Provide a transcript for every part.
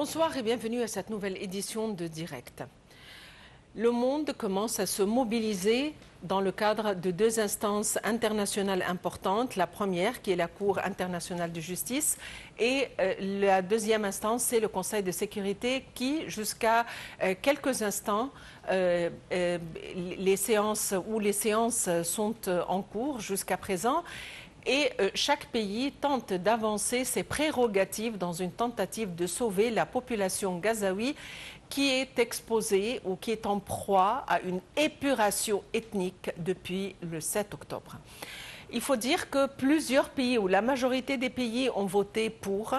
Bonsoir et bienvenue à cette nouvelle édition de Direct. Le monde commence à se mobiliser dans le cadre de deux instances internationales importantes. La première, qui est la Cour internationale de justice, et la deuxième instance, c'est le Conseil de sécurité qui, jusqu'à quelques instants, les séances sont en cours jusqu'à présent. Et chaque pays tente d'avancer ses prérogatives dans une tentative de sauver la population gazaoui qui est exposée ou qui est en proie à une épuration ethnique depuis le 7 octobre. Il faut dire que plusieurs pays, ou la majorité des pays, ont voté pour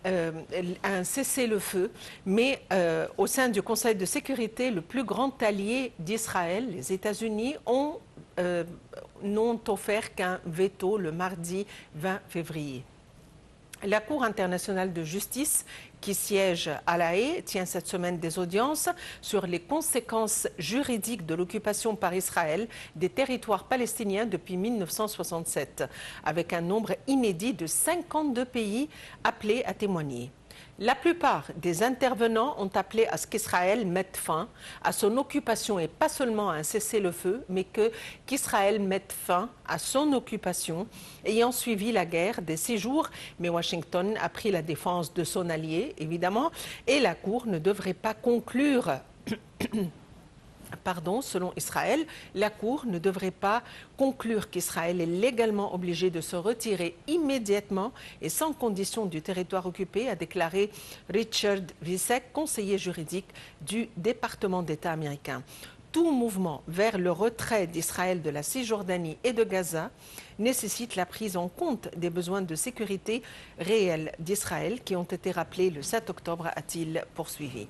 un cessez-le-feu, mais au sein du Conseil de sécurité, le plus grand allié d'Israël, les États-Unis, n'ont offert qu'un veto le mardi 20 février. La Cour internationale de justice, qui siège à La Haye, tient cette semaine des audiences sur les conséquences juridiques de l'occupation par Israël des territoires palestiniens depuis 1967, avec un nombre inédit de 52 pays appelés à témoigner. La plupart des intervenants ont appelé à ce qu'Israël mette fin à son occupation et pas seulement à un cessez-le-feu, mais qu'Israël mette fin à son occupation ayant suivi la guerre des 6 jours. Mais Washington a pris la défense de son allié, évidemment, et la Cour ne devrait pas conclure. Selon Israël, la Cour ne devrait pas conclure qu'Israël est légalement obligé de se retirer immédiatement et sans condition du territoire occupé, a déclaré Richard Visek, conseiller juridique du département d'État américain. Tout mouvement vers le retrait d'Israël de la Cisjordanie et de Gaza nécessite la prise en compte des besoins de sécurité réels d'Israël qui ont été rappelés le 7 octobre, a-t-il poursuivi.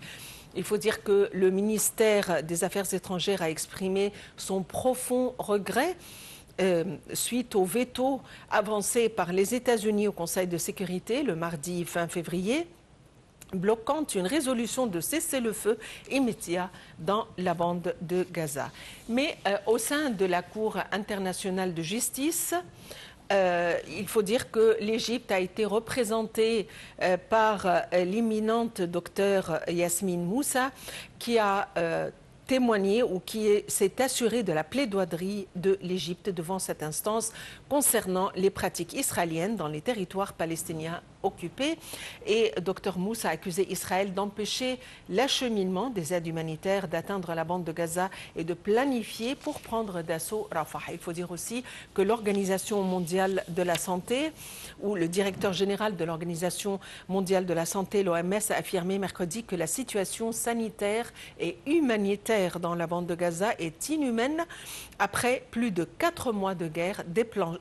Il faut dire que le ministère des Affaires étrangères a exprimé son profond regret suite au veto avancé par les États-Unis au Conseil de sécurité le mardi 20 février, bloquant une résolution de cessez-le-feu immédiat dans la bande de Gaza. Mais au sein de la Cour internationale de justice, il faut dire que l'Égypte a été représentée par l'imminente docteure Yasmine Moussa, qui a témoigné ou qui s'est assuré de la plaidoirie de l'Égypte devant cette instance concernant les pratiques israéliennes dans les territoires palestiniens occupés. Et Dr Moussa a accusé Israël d'empêcher l'acheminement des aides humanitaires d'atteindre la bande de Gaza et de planifier pour prendre d'assaut Rafah. Il faut dire aussi que l'Organisation mondiale de la santé, ou le directeur général de l'Organisation mondiale de la santé, l'OMS, a affirmé mercredi que la situation sanitaire et humanitaire dans la bande de Gaza est inhumaine après plus de 4 mois de guerre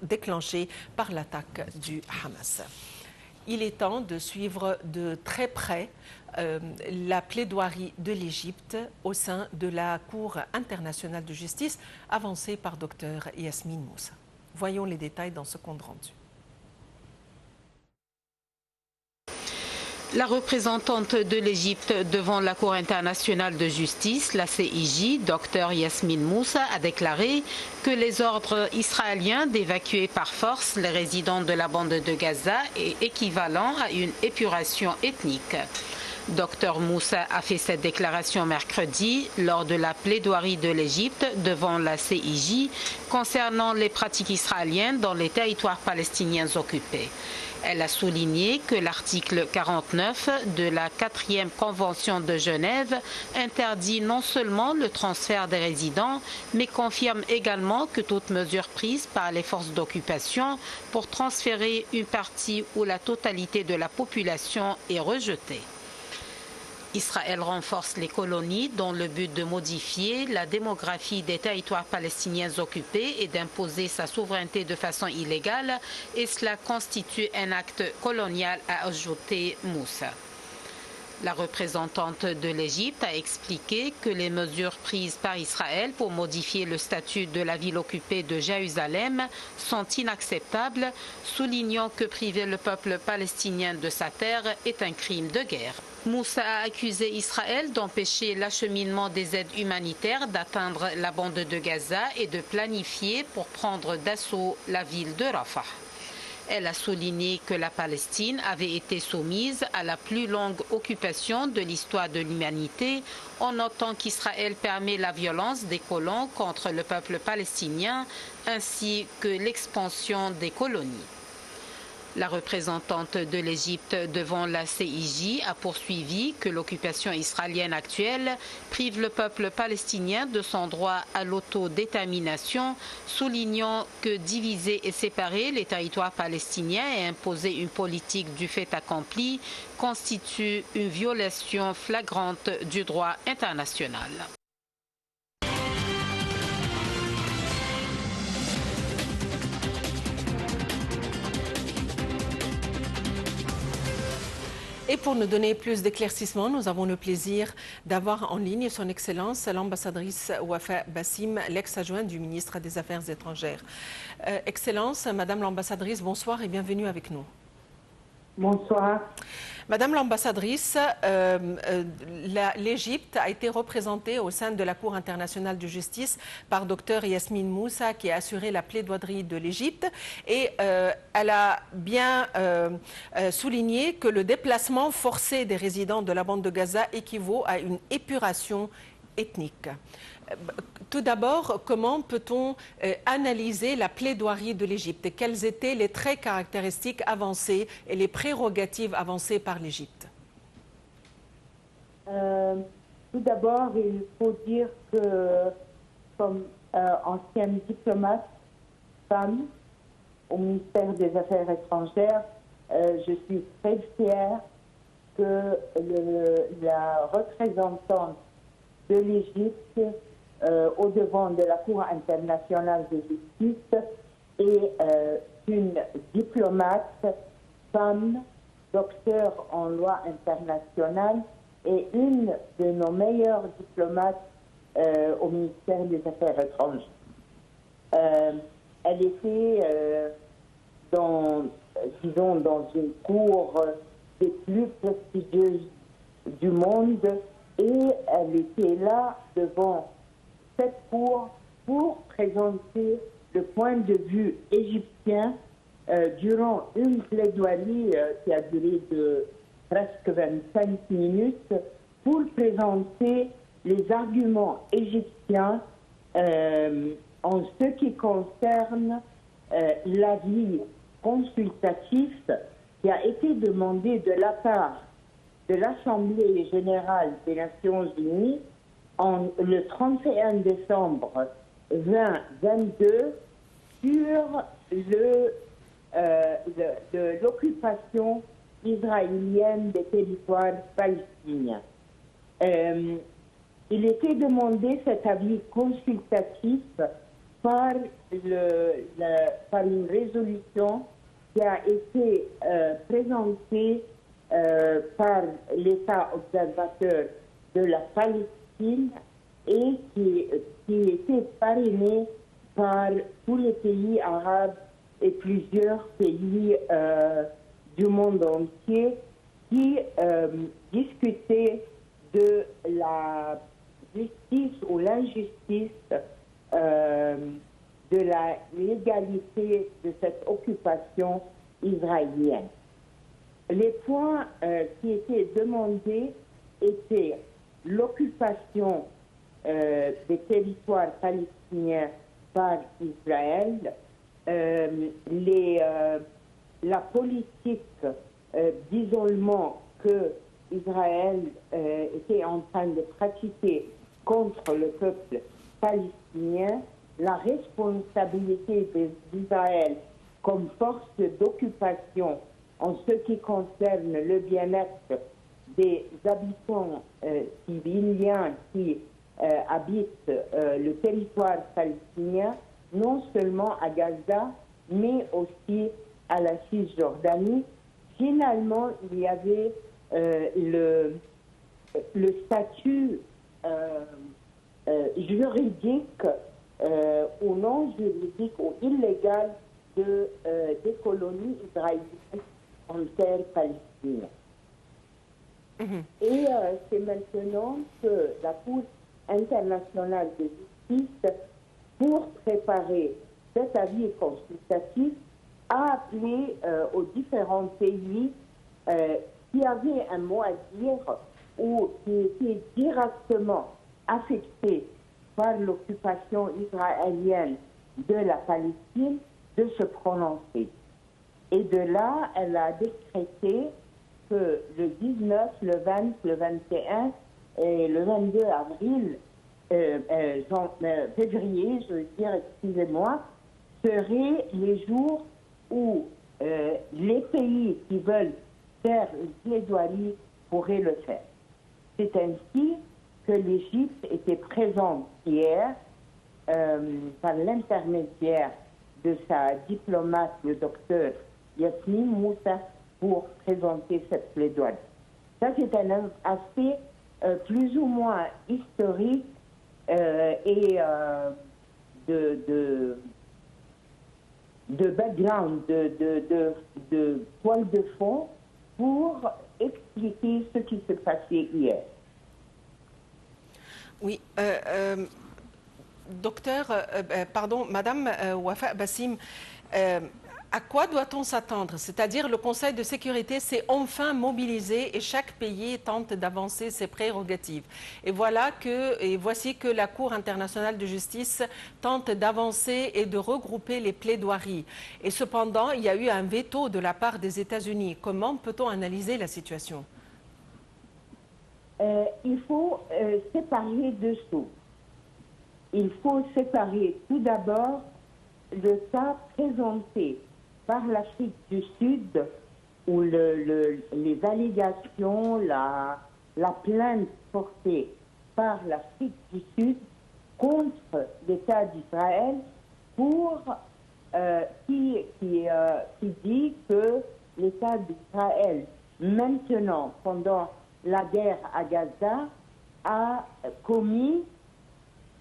déclenchée par l'attaque du Hamas. Il est temps de suivre de très près la plaidoirie de l'Égypte au sein de la Cour internationale de justice avancée par Dr Yasmine Moussa. Voyons les détails dans ce compte rendu. La représentante de l'Égypte devant la Cour internationale de justice, la CIJ, Dr Yasmine Moussa, a déclaré que les ordres israéliens d'évacuer par force les résidents de la bande de Gaza est équivalent à une épuration ethnique. Dr Moussa a fait cette déclaration mercredi lors de la plaidoirie de l'Égypte devant la CIJ concernant les pratiques israéliennes dans les territoires palestiniens occupés. Elle a souligné que l'article 49 de la 4e Convention de Genève interdit non seulement le transfert des résidents, mais confirme également que toute mesure prise par les forces d'occupation pour transférer une partie ou la totalité de la population est rejetée. Israël renforce les colonies dans le but de modifier la démographie des territoires palestiniens occupés et d'imposer sa souveraineté de façon illégale, et cela constitue un acte colonial, a ajouté Moussa. La représentante de l'Égypte a expliqué que les mesures prises par Israël pour modifier le statut de la ville occupée de Jérusalem sont inacceptables, soulignant que priver le peuple palestinien de sa terre est un crime de guerre. Moussa a accusé Israël d'empêcher l'acheminement des aides humanitaires d'atteindre la bande de Gaza et de planifier pour prendre d'assaut la ville de Rafah. Elle a souligné que la Palestine avait été soumise à la plus longue occupation de l'histoire de l'humanité, en notant qu'Israël permet la violence des colons contre le peuple palestinien ainsi que l'expansion des colonies. La représentante de l'Égypte devant la CIJ a poursuivi que l'occupation israélienne actuelle prive le peuple palestinien de son droit à l'autodétermination, soulignant que diviser et séparer les territoires palestiniens et imposer une politique du fait accompli constitue une violation flagrante du droit international. Et pour nous donner plus d'éclaircissements, nous avons le plaisir d'avoir en ligne son Excellence l'ambassadrice Wafa Bassim, l'ex-adjointe du ministre des Affaires étrangères. Excellence, Madame l'ambassadrice, bonsoir et bienvenue avec nous. Bonsoir. Madame l'ambassadrice, l'Égypte a été représentée au sein de la Cour internationale de justice par Dr Yasmine Moussa, qui a assuré la plaidoirie de l'Égypte. Et elle a bien souligné que le déplacement forcé des résidents de la bande de Gaza équivaut à une épuration ethnique. Tout d'abord, comment peut-on analyser la plaidoirie de l'Égypte? Quels étaient les traits caractéristiques avancés et les prérogatives avancées par l'Égypte? Tout d'abord, il faut dire que, comme ancienne diplomate femme au ministère des Affaires étrangères, je suis très fière que la représentante de l'Égypte au devant de la Cour internationale de justice est une diplomate femme, docteur en loi internationale et une de nos meilleures diplomates au ministère des Affaires étrangères. Elle était dans une cour des plus prestigieuses du monde et elle était là devant cette cour pour présenter le point de vue égyptien durant une plaidoirie qui a duré de presque 25 minutes pour présenter les arguments égyptiens en ce qui concerne l'avis consultatif qui a été demandé de la part de l'Assemblée générale des Nations unies le 31 décembre 2022 sur l'occupation israélienne des territoires palestiniens. Il était demandé cet avis consultatif par une résolution qui a été présentée par l'État observateur de la Palestine et qui était parrainé par tous les pays arabes et plusieurs pays du monde entier qui discutaient de la justice ou l'injustice de la légalité de cette occupation israélienne. Les points qui étaient demandés étaient l'occupation des territoires palestiniens par Israël, la politique d'isolement que Israël était en train de pratiquer contre le peuple palestinien, la responsabilité d'Israël comme force d'occupation en ce qui concerne le bien-être des habitants civiliens qui habitent le territoire palestinien, non seulement à Gaza, mais aussi à la Cisjordanie. Finalement, il y avait le statut juridique ou non juridique ou illégal des colonies israéliennes en terre palestinienne. Et c'est maintenant que la Cour internationale de justice, pour préparer cet avis consultatif, a appelé aux différents pays qui avaient un mot à dire ou qui étaient directement affectés par l'occupation israélienne de la Palestine de se prononcer. Et de là, elle a décrété que le 19, le 20, le 21 et le 22 avril, février, je veux dire, excusez-moi, seraient les jours où les pays qui veulent faire une plaidoirie pourraient le faire. C'est ainsi que l'Égypte était présente hier par l'intermédiaire de sa diplomate, le docteur Yasmine Moussa, pour présenter cette plaidoirie. Ça, c'est un aspect plus ou moins historique et de background, de toile de fond pour expliquer ce qui se passait hier. Oui, docteur, pardon, Madame Wafa Bassim, à quoi doit-on s'attendre? C'est-à-dire le Conseil de sécurité s'est enfin mobilisé et chaque pays tente d'avancer ses prérogatives. Et voici que la Cour internationale de justice tente d'avancer et de regrouper les plaidoiries. Et cependant, il y a eu un veto de la part des États-Unis. Comment peut-on analyser la situation? Il faut séparer deux choses. Il faut séparer tout d'abord le cas présenté par l'Afrique du Sud, où les allégations, la plainte portée par l'Afrique du Sud contre l'État d'Israël qui dit que l'État d'Israël, maintenant, pendant la guerre à Gaza, a commis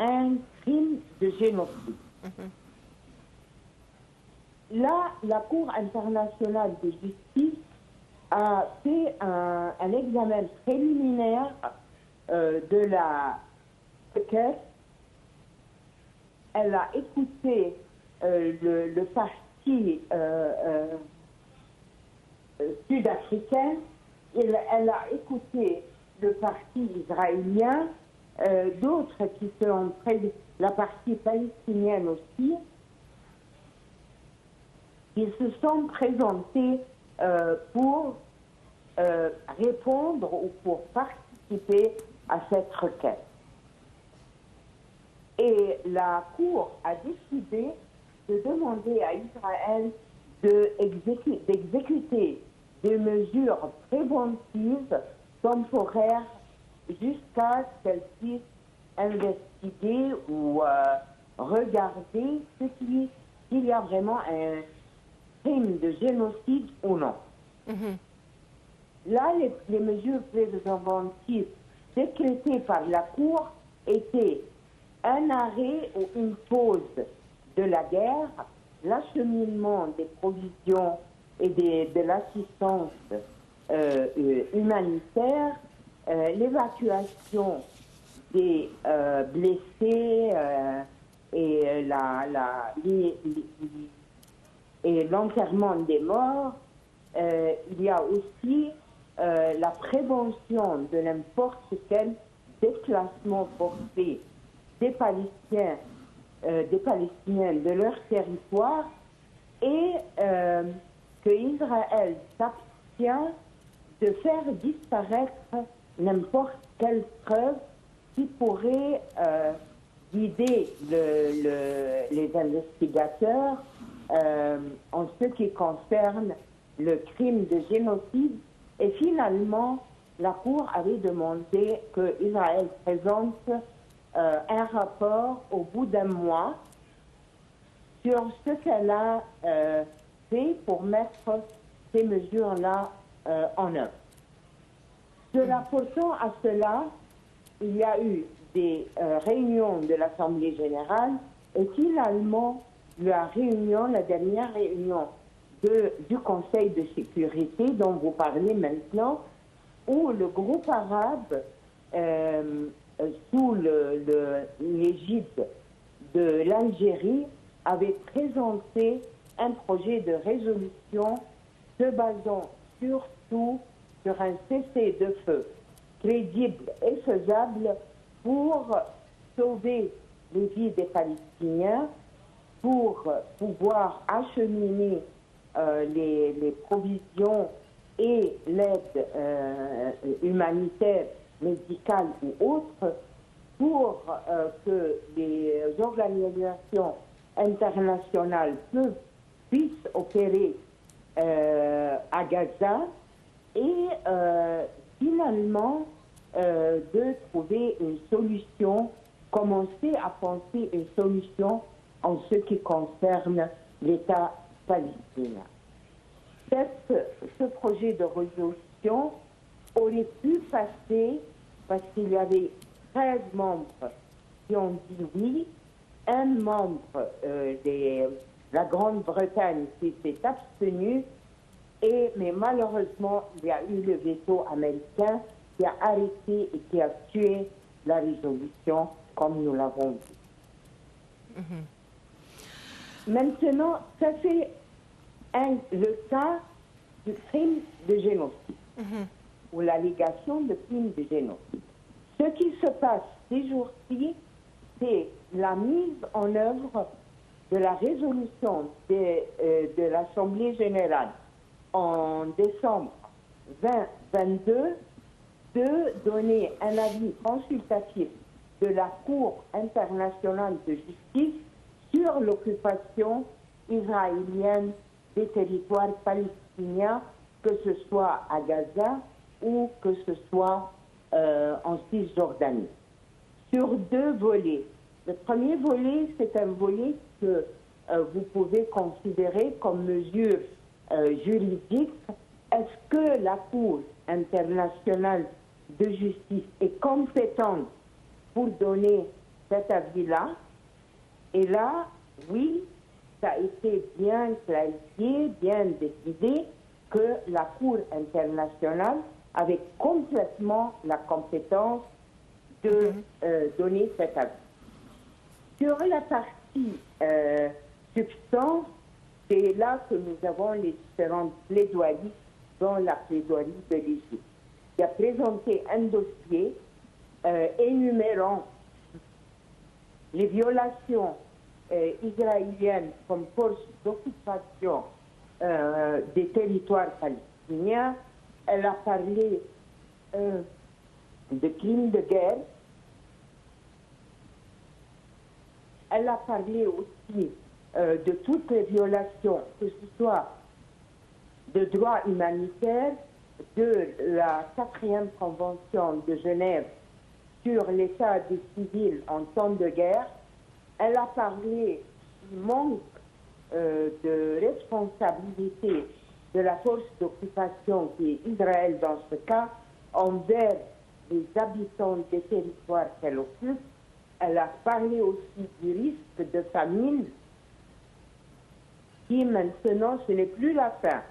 un crime de génocide. Là, la Cour internationale de justice a fait un examen préliminaire de la requête. Elle a écouté le parti sud-africain, elle a écouté le parti israélien, d'autres qui sont la partie palestinienne aussi. Ils se sont présentés pour répondre ou pour participer à cette requête. Et la Cour a décidé de demander à Israël d'exécuter des mesures préventives temporaires jusqu'à ce qu'elle puisse investiguer ou regarder s'il y a vraiment un crime de génocide ou non. Là, les mesures préventives décrétées par la Cour étaient un arrêt ou une pause de la guerre, l'acheminement des provisions et de l'assistance humanitaire, l'évacuation des blessés et l'enterrement des morts. Il y a aussi la prévention de n'importe quel déplacement forcé des Palestiniens de leur territoire et que Israël s'abstient de faire disparaître n'importe quelle preuve qui pourrait guider les investigateurs en ce qui concerne le crime de génocide. Et finalement, la Cour avait demandé que Israël présente un rapport au bout d'un mois sur ce qu'elle a fait pour mettre ces mesures-là en œuvre. Se rapportant à cela, il y a eu des réunions de l'Assemblée générale et finalement, la dernière réunion du Conseil de sécurité dont vous parlez maintenant, où le groupe arabe, sous l'égide de l'Algérie, avait présenté un projet de résolution se basant surtout sur un cessez-le-feu crédible et faisable pour sauver les vies des Palestiniens, pour pouvoir acheminer les provisions et l'aide humanitaire, médicale ou autre, pour que les organisations internationales puissent opérer à Gaza et finalement de trouver une solution, commencer à penser une solution en ce qui concerne l'État palestinien. Ce projet de résolution aurait pu passer parce qu'il y avait 13 membres qui ont dit oui, un membre de la Grande-Bretagne qui s'est abstenu, mais malheureusement, il y a eu le veto américain qui a arrêté et qui a tué la résolution, comme nous l'avons vu. Maintenant, ça c'est le cas du crime de génocide, ou l'allégation de crime de génocide. Ce qui se passe ces jours-ci, c'est la mise en œuvre de la résolution de l'Assemblée générale en décembre 2022 de donner un avis consultatif de la Cour internationale de justice sur l'occupation israélienne des territoires palestiniens, que ce soit à Gaza ou que ce soit en Cisjordanie. Sur deux volets. Le premier volet, c'est un volet que vous pouvez considérer comme mesure juridique. Est-ce que la Cour internationale de justice est compétente pour donner cet avis-là? Et là, oui, ça a été bien clarifié, bien décidé que la Cour internationale avait complètement la compétence de donner cet avis. Sur la partie substance, c'est là que nous avons les différentes plaidoiries, dont la plaidoirie de l'Égypte, qui a présenté un dossier énumérant les violations israéliennes comme force d'occupation des territoires palestiniens. Elle a parlé de crimes de guerre. Elle a parlé aussi de toutes les violations, que ce soit de droits humanitaires, de la 4e Convention de Genève sur l'état des civils en temps de guerre. Elle a parlé du manque de responsabilité de la force d'occupation qui est Israël dans ce cas, envers les habitants des territoires qu'elle occupe. Elle a parlé aussi du risque de famine, qui maintenant, ce n'est plus la faim,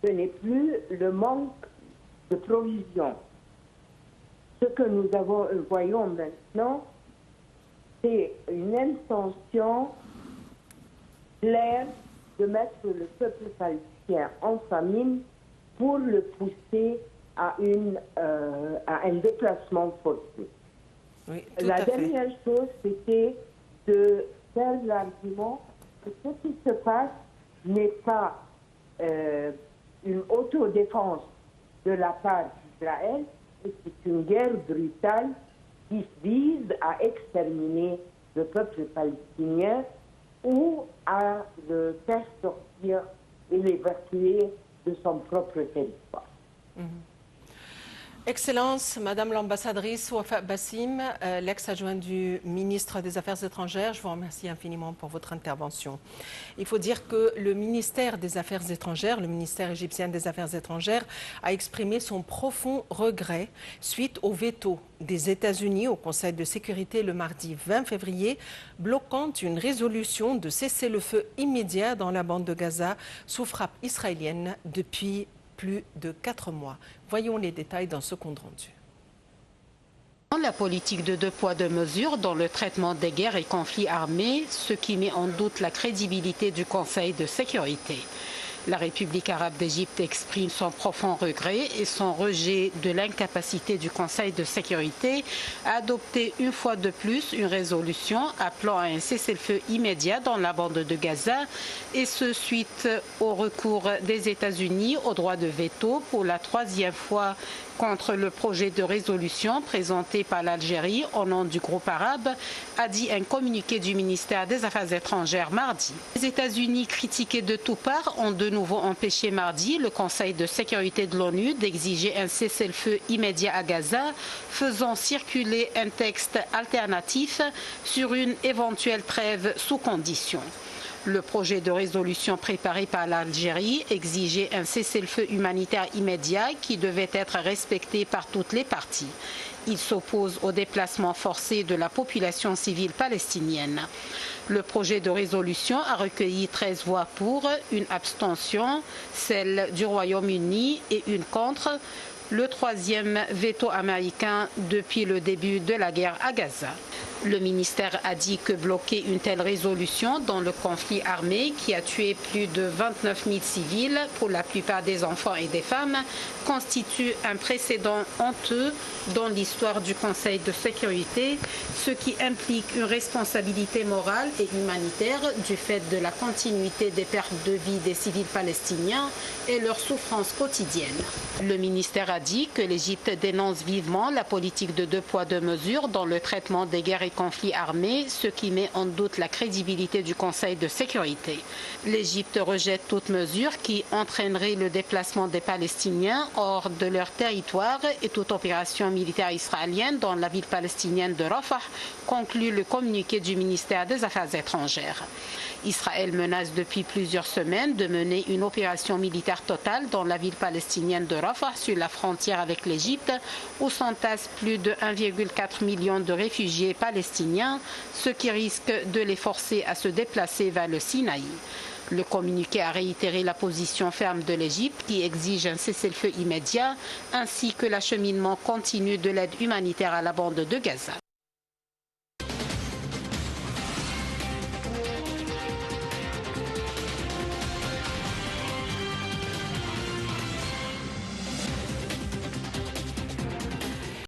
ce n'est plus le manque de provisions. Ce que nous voyons maintenant, c'est une intention claire de mettre le peuple palestinien en famine pour le pousser à un déplacement forcé. Oui, la dernière chose, c'était de faire l'argument que ce qui se passe n'est pas une autodéfense de la part d'Israël, mais c'est une guerre brutale qui vise à exterminer le peuple palestinien ou à le faire sortir et l'évacuer de son propre territoire. Excellence, Madame l'ambassadrice Wafa Bassim, l'ex-adjointe du ministre des Affaires étrangères, je vous remercie infiniment pour votre intervention. Il faut dire que le ministère des Affaires étrangères, le ministère égyptien des Affaires étrangères, a exprimé son profond regret suite au veto des États-Unis au Conseil de sécurité le mardi 20 février, bloquant une résolution de cessez-le-feu immédiat dans la bande de Gaza sous frappe israélienne depuis plus de 4 mois. Voyons les détails dans ce compte rendu. La politique de 2 poids 2 mesures dans le traitement des guerres et conflits armés, ce qui met en doute la crédibilité du Conseil de sécurité. La République arabe d'Égypte exprime son profond regret et son rejet de l'incapacité du Conseil de sécurité à adopter une fois de plus une résolution appelant à un cessez-le-feu immédiat dans la bande de Gaza, et ce suite au recours des États-Unis au droit de veto pour la 3e fois contre le projet de résolution présenté par l'Algérie au nom du groupe arabe, a dit un communiqué du ministère des Affaires étrangères mardi. Les États-Unis, critiqués de toutes parts, ont de nouveau empêché mardi le Conseil de sécurité de l'ONU d'exiger un cessez-le-feu immédiat à Gaza, faisant circuler un texte alternatif sur une éventuelle trêve sous condition. Le projet de résolution préparé par l'Algérie exigeait un cessez-le-feu humanitaire immédiat qui devait être respecté par toutes les parties. Il s'oppose au déplacement forcé de la population civile palestinienne. Le projet de résolution a recueilli 13 voix pour, une abstention, celle du Royaume-Uni, et une contre, le 3e veto américain depuis le début de la guerre à Gaza. Le ministère a dit que bloquer une telle résolution dans le conflit armé qui a tué plus de 29 000 civils, pour la plupart des enfants et des femmes, constitue un précédent honteux dans l'histoire du Conseil de sécurité, ce qui implique une responsabilité morale et humanitaire du fait de la continuité des pertes de vie des civils palestiniens et leurs souffrances quotidiennes. Le ministère a dit que l'Égypte dénonce vivement la politique de 2 poids 2 mesures dans le traitement des guerres et conflits armés, ce qui met en doute la crédibilité du Conseil de sécurité. L'Égypte rejette toute mesure qui entraînerait le déplacement des Palestiniens hors de leur territoire et toute opération militaire israélienne dans la ville palestinienne de Rafah, conclut le communiqué du ministère des Affaires étrangères. Israël menace depuis plusieurs semaines de mener une opération militaire totale dans la ville palestinienne de Rafah sur la frontière avec l'Égypte, où s'entassent plus de 1,4 million de réfugiés palestiniens, ce qui risque de les forcer à se déplacer vers le Sinaï. Le communiqué a réitéré la position ferme de l'Égypte qui exige un cessez-le-feu immédiat ainsi que l'acheminement continu de l'aide humanitaire à la bande de Gaza.